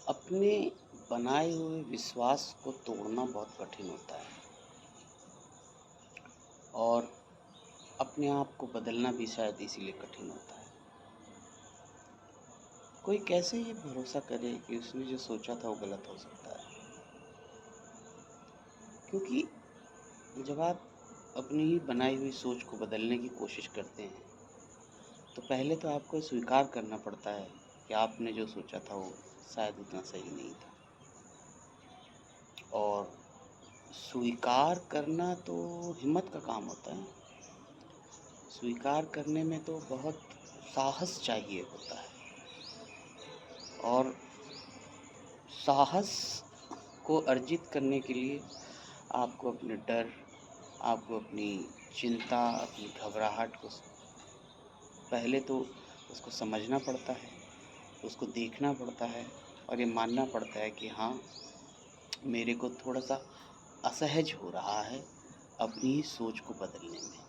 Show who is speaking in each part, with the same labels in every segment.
Speaker 1: अपने बनाए हुए विश्वास को तोड़ना बहुत कठिन होता है और अपने आप को बदलना भी शायद इसीलिए कठिन होता है। कोई कैसे ये भरोसा करे कि उसने जो सोचा था वो गलत हो सकता है? क्योंकि जब आप अपनी ही बनाई हुई सोच को बदलने की कोशिश करते हैं, तो पहले तो आपको स्वीकार करना पड़ता है कि आपने जो सोचा था वो शायद उतना सही नहीं था। और स्वीकार करना तो हिम्मत का काम होता है। स्वीकार करने में तो बहुत साहस चाहिए होता है और साहस को अर्जित करने के लिए आपको अपने डर, आपको अपनी चिंता, अपनी घबराहट को पहले तो उसको समझना पड़ता है, उसको देखना पड़ता है और ये मानना पड़ता है कि हाँ, मेरे को थोड़ा-सा असहज हो रहा है अपनी ही सोच को बदलने में।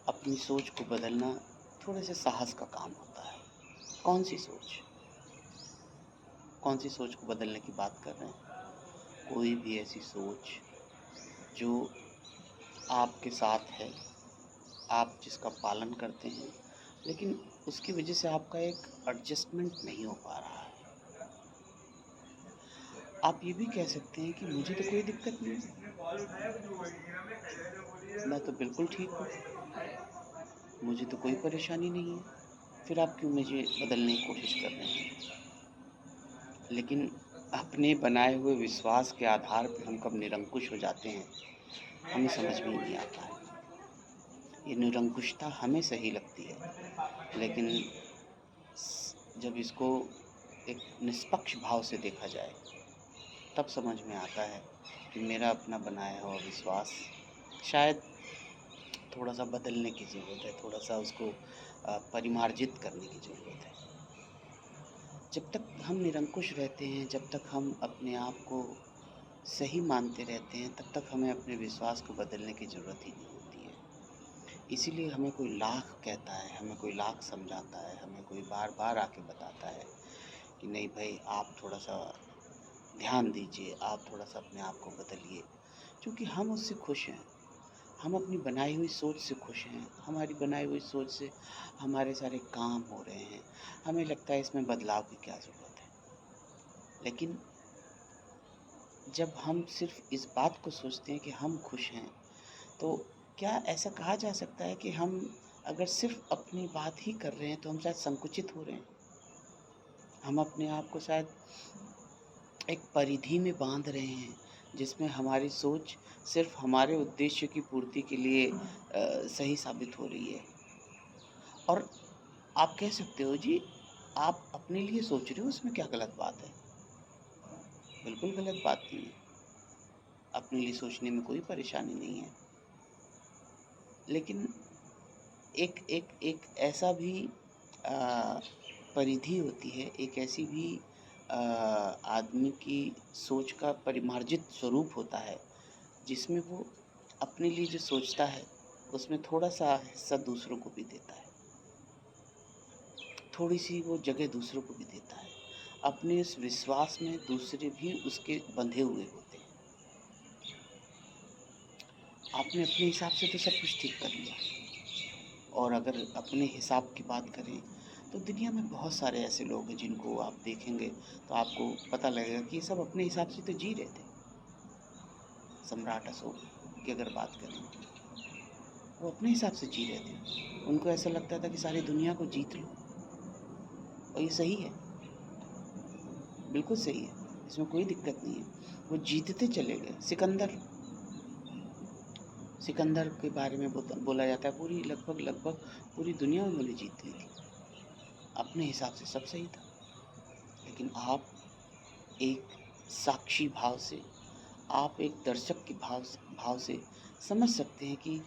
Speaker 1: अपनी सोच को बदलना थोड़े से साहस का काम होता है। कौन-सी सोच? कौन-सी सोच को बदलने की बात कर रहे हैं? कोई भी ऐसी सोच जो आपके साथ है, आप जिसका पालन करते हैं, लेकिन उसकी वजह से आपका एक एडजस्टमेंट नहीं हो पा रहा है। आप ये भी कह सकते हैं कि मुझे तो कोई दिक्कत नहीं है, मैं तो बिल्कुल ठीक हूँ, मुझे तो कोई परेशानी नहीं है, फिर आप क्यों मुझे बदलने की कोशिश कर रहे हैं? लेकिन अपने बनाए हुए विश्वास के आधार पे हम कब निरंकुश हो जाते हैं, हमें समझ में ही नहीं आता है। ये निरंकुशता हमें सही लगती है, लेकिन जब इसको एक निष्पक्ष भाव से देखा जाए, तब समझ में आता है कि मेरा अपना बनाया हुआ विश्वास शायद थोड़ा-सा बदलने की ज़रूरत है, थोड़ा-सा उसको परिमार्जित करने की ज़रूरत है। जब तक हम निरंकुश रहते हैं, जब तक हम अपने आप को सही मानते रहते हैं, तब तक हमें अपने विश्वास को बदलने की ज़रूरत ही नहीं होती है। इसीलिए हमें कोई लाख कहता है, हमें कोई लाख समझाता है, हमें कोई बार-बार आके बताता है कि नहीं भई आप थोड़ा-सा ध्यान दीजिए, आप थोड़ा-सा अपने आप को बदलिए। क्योंकि हम उससे खुश हैं, हम अपनी बनाई हुई सोच से खुश हैं, हमारी बनाई हुई सोच से हमारे सारे काम हो रहे हैं, हमें लगता है इसमें बदलाव की क्या ज़रूरत है। लेकिन जब हम सिर्फ़ इस बात को सोचते हैं कि हम खुश हैं, तो क्या ऐसा कहा जा सकता है कि हम अगर सिर्फ़ अपनी बात ही कर रहे हैं, तो हम शायद संकुचित हो रहे हैं? हम अपने आप को शायद एक परिधि में बाँध रहे हैं, जिसमें हमारी सोच सिर्फ़ हमारे उद्देश्य की पूर्ति के लिए सही साबित हो रही है। और आप कह सकते हो जी, आप अपने लिए सोच रहे हो, उसमें क्या गलत बात है? बिल्कुल गलत बात नहीं है। अपने लिए सोचने में कोई परेशानी नहीं है। लेकिन एक एक एक ऐसा भी अ, परिधि होती है, एक ऐसी भी आदमी की सोच का परिमार्जित स्वरूप होता है, जिसमें वो अपने लिए जो सोचता है, उसमें थोड़ा-सा हिस्सा दूसरों को भी देता है। थोड़ी-सी वो जगह दूसरों को भी देता है। अपने इस विश्वास में दूसरे भी उसके बंधे हुए होते हैं। आपने अपने हिसाब से तो सब कुछ ठीक कर लिया और अगर अपने हिसाब की बात करें, तो दुनिया में बहुत सारे ऐसे लोग हैं जिनको आप देखेंगे, तो आपको पता लगेगा कि ये सब अपने हिसाब से तो जी रहे थे। सम्राट अशोक की अगर बात करें, वो अपने हिसाब से जी रहे थे। उनको ऐसा लगता था कि सारी दुनिया को जीत लो और ये सही है, बिल्कुल सही है, इसमें कोई दिक्कत नहीं है। वो जीतते चले गए। सिकंदर के बारे में बोला जाता है पूरी लगभग पूरी दुनिया उन्होंने जीत ली थी। अपने हिसाब से सब सही था। लेकिन आप एक साक्षी भाव से, आप एक दर्शक के भाव से समझ सकते हैं कि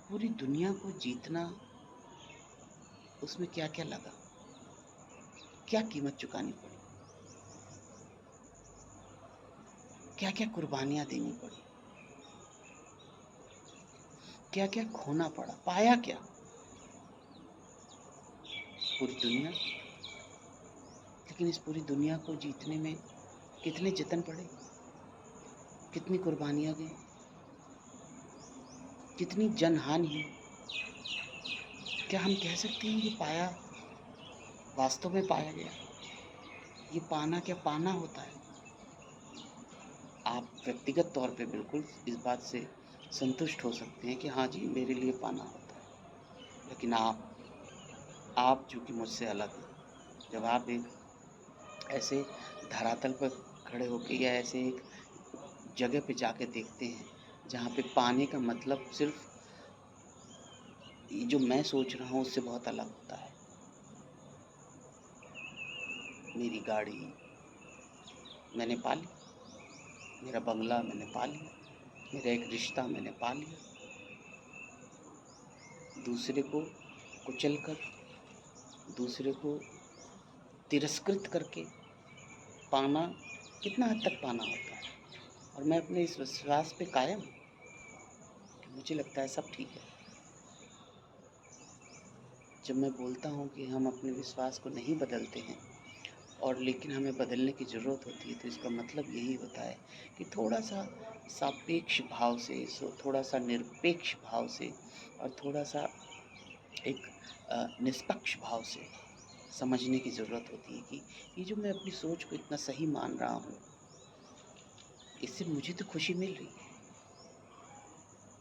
Speaker 1: पूरी दुनिया को जीतना, उसमें क्या-क्या लगा, क्या कीमत चुकानी पड़ी, क्या-क्या कुर्बानियाँ देनी पड़ी, क्या-क्या खोना पड़ा, पाया क्या? पूरी दुनिया। लेकिन इस पूरी दुनिया को जीतने में कितने जतन पड़े, कितनी कुर्बानियाँ गई, कितनी जनहानि हुई। क्या हम कह सकते हैं ये पाया वास्तव में पाया गया? ये पाना क्या पाना होता है? आप व्यक्तिगत तौर पे बिल्कुल इस बात से संतुष्ट हो सकते हैं कि हाँ जी, मेरे लिए पाना होता है। लेकिन आप जो कि मुझसे अलग हैं, जब आप एक ऐसे धरातल पर खड़े होके या ऐसे एक जगह पे जाके देखते हैं, जहाँ पे पाने का मतलब सिर्फ़ ये जो मैं सोच रहा हूँ उससे बहुत अलग होता है। मेरी गाड़ी मैंने पा ली, मेरा बंगला मैंने पा लिया, मेरा एक रिश्ता मैंने पा लिया। दूसरे को कुचल कर, दूसरे को तिरस्कृत करके पाना कितना हद तक पाना होता है? और मैं अपने इस विश्वास पे कायम हूँ कि मुझे लगता है सब ठीक है। जब मैं बोलता हूँ कि हम अपने विश्वास को नहीं बदलते हैं और लेकिन हमें बदलने की ज़रूरत होती है, तो इसका मतलब यही होता है कि थोड़ा-सा सापेक्ष भाव से, थोड़ा-सा निरपेक्ष भाव से और थोड़ा-सा एक निष्पक्ष भाव से समझने की ज़रूरत होती है कि ये जो मैं अपनी सोच को इतना सही मान रहा हूँ, इससे मुझे तो खुशी मिल रही है।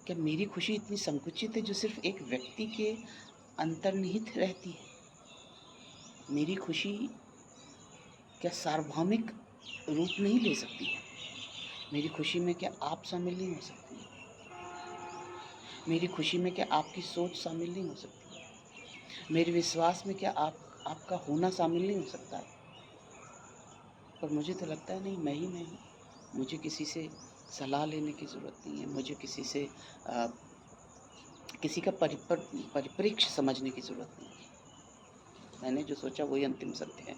Speaker 1: क्या मेरी खुशी इतनी संकुचित है जो सिर्फ़ एक व्यक्ति के अंतर्निहित रहती है? मेरी खुशी क्या सार्वभौमिक रूप नहीं ले सकती है? मेरी खुशी में क्या आप शामिल नहीं हो सकती हैं? मेरी खुशी में क्या आपकी सोच शामिल नहीं हो सकती है? मेरे विश्वास में क्या आपका होना शामिल नहीं हो सकता है? पर मुझे तो लगता है नहीं, मैं ही मैं हूँ। मुझे किसी से सलाह लेने की ज़रूरत नहीं है। मुझे किसी से अ, किसी का परिप्रेक्ष्य समझने की ज़रूरत नहीं है। मैंने जो सोचा वही अंतिम सत्य है।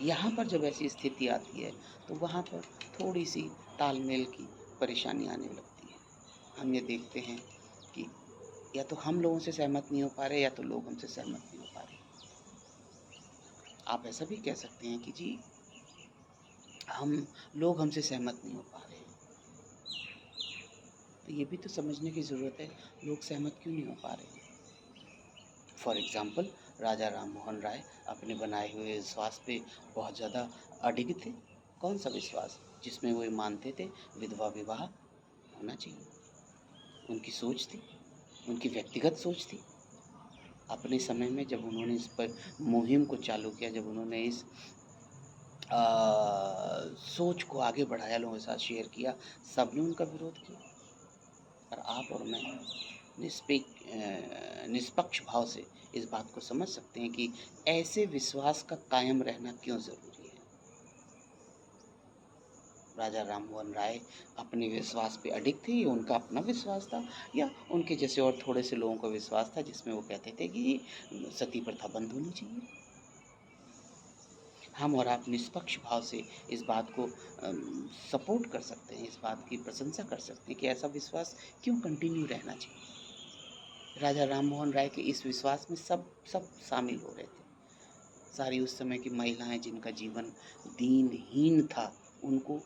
Speaker 1: यहाँ पर जब ऐसी स्थिति आती है, तो वहाँ पर थोड़ी-सी तालमेल की परेशानी आने लगती है। हम ये देखते हैं कि या तो हम लोगों से सहमत नहीं हो पा रहे या तो लोग हमसे सहमत नहीं हो पा रहे। आप ऐसा भी कह सकते हैं कि जी, हम लोग हमसे सहमत नहीं हो पा रहे हैं। तो ये भी तो समझने की ज़रूरत है, लोग सहमत क्यों नहीं हो पा रहे हैं। फॉर एग्ज़ाम्पल राजा राम मोहन राय अपने बनाए हुए विश्वास पे बहुत ज़्यादा अडिग थे। कौन-सा विश्वास? जिसमें वो ये मानते थे विधवा विवाह होना चाहिए। उनकी सोच थी, उनकी व्यक्तिगत सोच थी। अपने समय में जब उन्होंने इस पर मुहिम को चालू किया, जब उन्होंने इस सोच को आगे बढ़ाया, लोगों के साथ शेयर किया, सबने उनका विरोध किया। और आप और मैं निष्पक्ष भाव से इस बात को समझ सकते हैं कि ऐसे विश्वास का कायम रहना क्यों ज़रूरी है। राजा राम मोहन राय अपने विश्वास पे अडिग थे, ये उनका अपना विश्वास था या उनके जैसे और थोड़े से लोगों का विश्वास था जिसमें वो कहते थे कि सती प्रथा बंद होनी चाहिए। हम और आप निष्पक्ष भाव से इस बात को सपोर्ट कर सकते हैं, इस बात की प्रशंसा कर सकते हैं कि ऐसा विश्वास क्यों कंटिन्यू रहना चाहिए। राजा राम मोहन राय के इस विश्वास में सब सब शामिल हो रहे थे। सारी उस समय की महिलाएँ जिनका जीवन दीनहीन था, उनको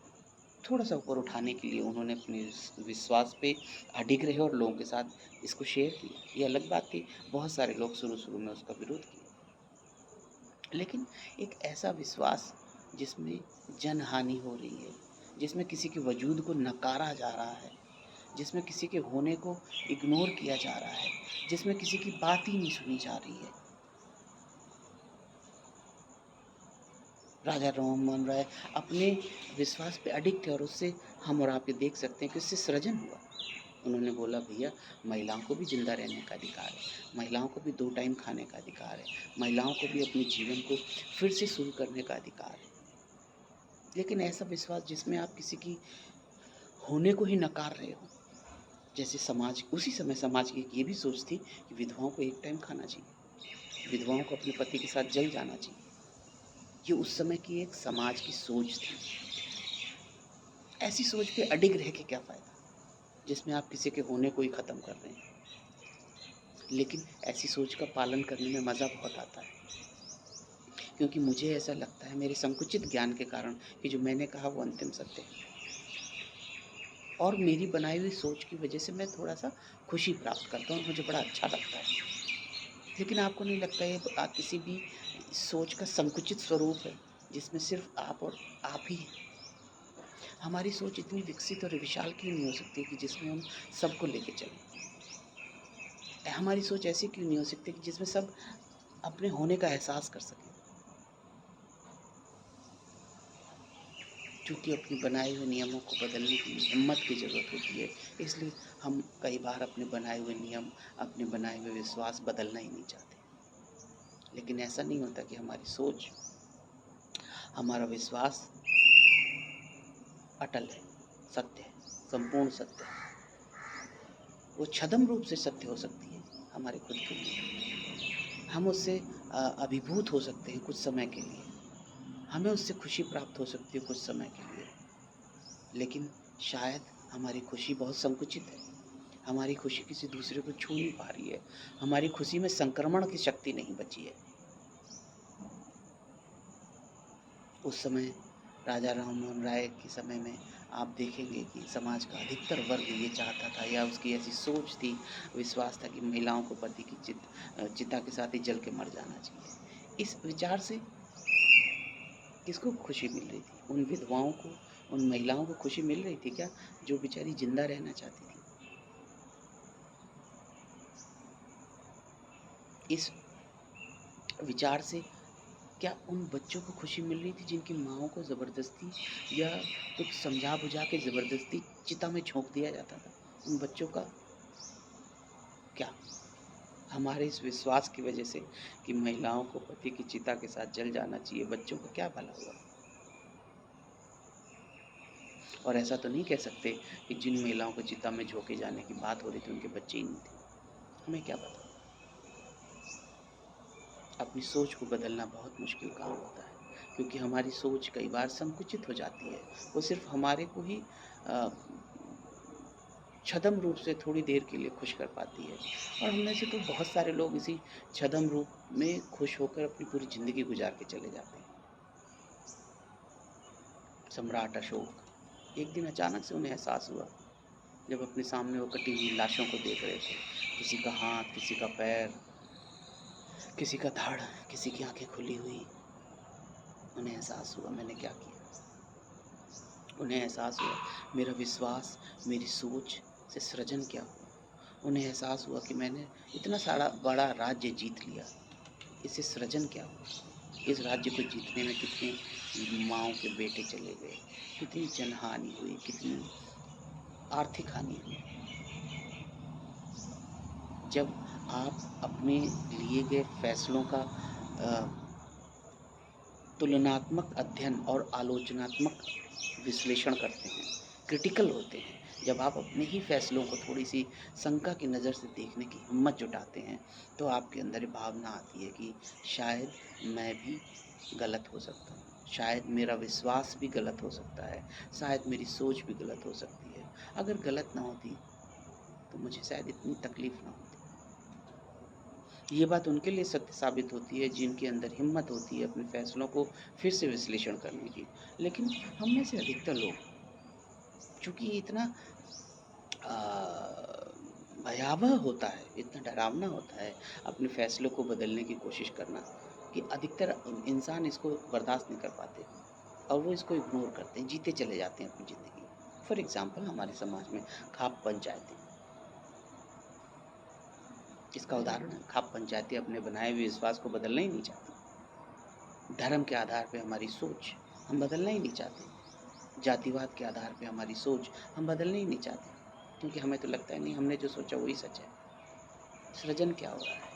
Speaker 1: थोड़ा-सा ऊपर उठाने के लिए उन्होंने अपने इस विश्वास पे अडिग रहे और लोगों के साथ इसको शेयर किया। ये अलग बात थी, बहुत सारे लोग शुरू-शुरू में उसका विरोध किए। लेकिन एक ऐसा विश्वास जिसमें जनहानि हो रही है, जिसमें किसी के वजूद को नकारा जा रहा है, जिसमें किसी के होने को इग्नोर किया जा रहा है, जिसमें किसी की बात ही नहीं सुनी जा रही है। राजा राममोहन राय अपने विश्वास पे अडिग थे और उससे हम और आप ये देख सकते हैं कि उससे सृजन हुआ। उन्होंने बोला भैया महिलाओं को भी ज़िंदा रहने का अधिकार है, महिलाओं को भी 2 टाइम खाने का अधिकार है, महिलाओं को भी अपने जीवन को फिर से शुरू करने का अधिकार है। लेकिन ऐसा विश्वास जिसमें आप किसी की होने को ही नकार रहे हो। जैसे समाज उसी समय समाज की एक ये भी सोच थी कि विधवाओं को 1 टाइम खाना चाहिए, विधवाओं को अपने पति के साथ जल जाना चाहिए। ये उस समय की एक समाज की सोच थी। ऐसी सोच पे अडिग रह के क्या फ़ायदा, जिसमें आप किसी के होने को ही ख़त्म कर रहे हैं। लेकिन ऐसी सोच का पालन करने में मज़ा बहुत आता है। क्योंकि मुझे ऐसा लगता है मेरे संकुचित ज्ञान के कारण कि जो मैंने कहा वो अंतिम सत्य है। और मेरी बनाई हुई सोच की वजह से मैं थोड़ा-सा खुशी प्राप्त करता हूँ और मुझे बड़ा अच्छा लगता है। लेकिन आपको नहीं लगता ये किसी भी सोच का संकुचित स्वरूप है, जिसमें सिर्फ़ आप और आप ही हैं? हमारी सोच इतनी विकसित और विशाल क्यों नहीं हो सकती कि जिसमें हम सबको लेके चलें? हमारी सोच ऐसी क्यों नहीं हो सकती कि जिसमें सब अपने होने का एहसास कर सकें? चूँकि अपने बनाए हुए नियमों को बदलने के लिए हिम्मत की ज़रूरत होती है, इसलिए हम कई बार अपने बनाए हुए नियम, अपने बनाए हुए विश्वास बदलना ही नहीं चाहते। लेकिन ऐसा नहीं होता कि हमारी सोच, हमारा विश्वास अटल है, सत्य है, संपूर्ण सत्य है। वो छद्म रूप से सत्य हो सकती है हमारे खुद के लिए। हम उससे अभिभूत हो सकते हैं कुछ समय के लिए। हमें उससे खुशी प्राप्त हो सकती है कुछ समय के लिए। लेकिन शायद हमारी खुशी बहुत संकुचित है। हमारी खुशी किसी दूसरे को छू नहीं पा रही है। हमारी खुशी में संक्रमण की शक्ति नहीं बची है। उस समय राजा राममोहन राय के समय में आप देखेंगे कि समाज का अधिकतर वर्ग ये चाहता था या उसकी ऐसी सोच थी, विश्वास था कि महिलाओं को पति की चिता के साथ ही जल के मर जाना चाहिए। इस विचार से किसको खुशी मिल रही थी? उन विधवाओं को, उन महिलाओं को खुशी मिल रही थी क्या, जो बेचारी ज़िंदा रहना चाहती थी? इस विचार से क्या उन बच्चों को खुशी मिल रही थी जिनकी माँओं को ज़बरदस्ती या कुछ समझा-बुझा के ज़बरदस्ती चिता में झोंक दिया जाता था? उन बच्चों का क्या? हमारे इस विश्वास की वजह से कि महिलाओं को पति की चिता के साथ जल जाना चाहिए, बच्चों का क्या भला हुआ? और ऐसा तो नहीं कह सकते कि जिन महिलाओं को चिता में झोंके जाने की बात हो रही थी, उनके बच्चे ही नहीं थे। हमें क्या पता? अपनी सोच को बदलना बहुत मुश्किल काम होता है, क्योंकि हमारी सोच कई बार संकुचित हो जाती है। वो सिर्फ़ हमारे को ही अ, छद्म रूप से थोड़ी देर के लिए खुश कर पाती है और हम में से तो बहुत सारे लोग इसी छद्म रूप में खुश होकर अपनी पूरी ज़िंदगी गुज़ार के चले जाते हैं। सम्राट अशोक, एक दिन अचानक से उन्हें एहसास हुआ, जब अपने सामने वो कटी हुई लाशों को देख रहे थे। किसी का हाथ, किसी का पैर, किसी का धड़, किसी की आँखें खुली हुई। उन्हें एहसास हुआ मैंने क्या किया। उन्हें एहसास हुआ मेरा विश्वास, मेरी सोच से सृजन क्या हुआ। उन्हें एहसास हुआ कि मैंने इतना सारा बड़ा राज्य जीत लिया, इससे सृजन क्या हुआ। इस राज्य को जीतने में कितनी माँओं के बेटे चले गए, कितनी जनहानि हुई, कितनी आर्थिक हानि हुई। जब आप अपने लिए गए फैसलों का अ, तुलनात्मक अध्ययन और आलोचनात्मक विश्लेषण करते हैं, क्रिटिकल होते हैं, जब आप अपने ही फैसलों को थोड़ी-सी शंका की नज़र से देखने की हिम्मत जुटाते हैं, तो आपके अंदर ये भावना आती है कि शायद मैं भी गलत हो सकता हूँ, शायद मेरा विश्वास भी गलत हो सकता है, शायद मेरी सोच भी गलत हो सकती है। अगर गलत ना होती, तो मुझे शायद इतनी तकलीफ़ ना होती। ये बात उनके लिए सत्य साबित होती है जिनके अंदर हिम्मत होती है अपने फैसलों को फिर से विश्लेषण करने की। लेकिन हम में से अधिकतर लोग, चूँकि ये इतना भयावह होता है, इतना डरावना होता है अपने फैसलों को बदलने की कोशिश करना कि अधिकतर इंसान इसको बर्दाश्त नहीं कर पाते और वो इसको इग्नोर करते हैं, जीते चले जाते हैं अपनी ज़िंदगी। फॉर एग्ज़ाम्पल हमारे समाज में खाप पंचायतें, इसका उदाहरण है। खाप पंचायतें अपने बनाए हुए विश्वास को बदलना ही नहीं चाहती। धर्म के आधार पे हमारी सोच हम बदलना ही नहीं चाहते। जातिवाद के आधार पे हमारी सोच हम बदलना ही नहीं चाहते, क्योंकि हमें तो लगता है नहीं हमने जो सोचा वही सच है। सृजन क्या हो रहा है?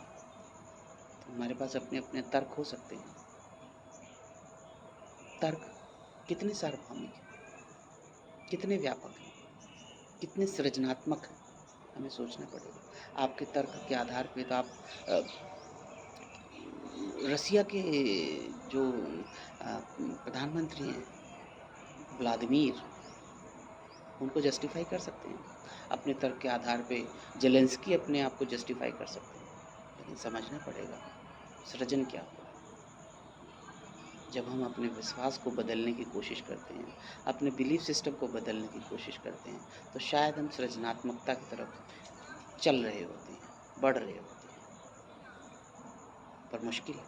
Speaker 1: तो हमारे पास अपने-अपने तर्क हो सकते हैं। तर्क कितने सार्वभौमिक हैं, कितने व्यापक हैं, कितने सृजनात्मक हैं, हमें सोचना पड़ेगा। आपके तर्क के आधार पे तो आप अ, रसिया के जो प्रधानमंत्री हैं व्लादिमीर, उनको जस्टिफ़ाई कर सकते हैं। अपने तर्क के आधार पे ज़ेलेंस्की अपने आप को जस्टिफ़ाई कर सकते हैं। लेकिन समझना पड़ेगा, सृजन क्या हुआ है? जब हम अपने विश्वास को बदलने की कोशिश करते हैं, अपने बिलीफ सिस्टम को बदलने की कोशिश करते हैं, तो शायद हम सृजनात्मकता की तरफ चल रहे होते हैं, बढ़ रहे होते हैं। पर मुश्किल है,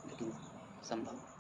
Speaker 1: लेकिन संभव।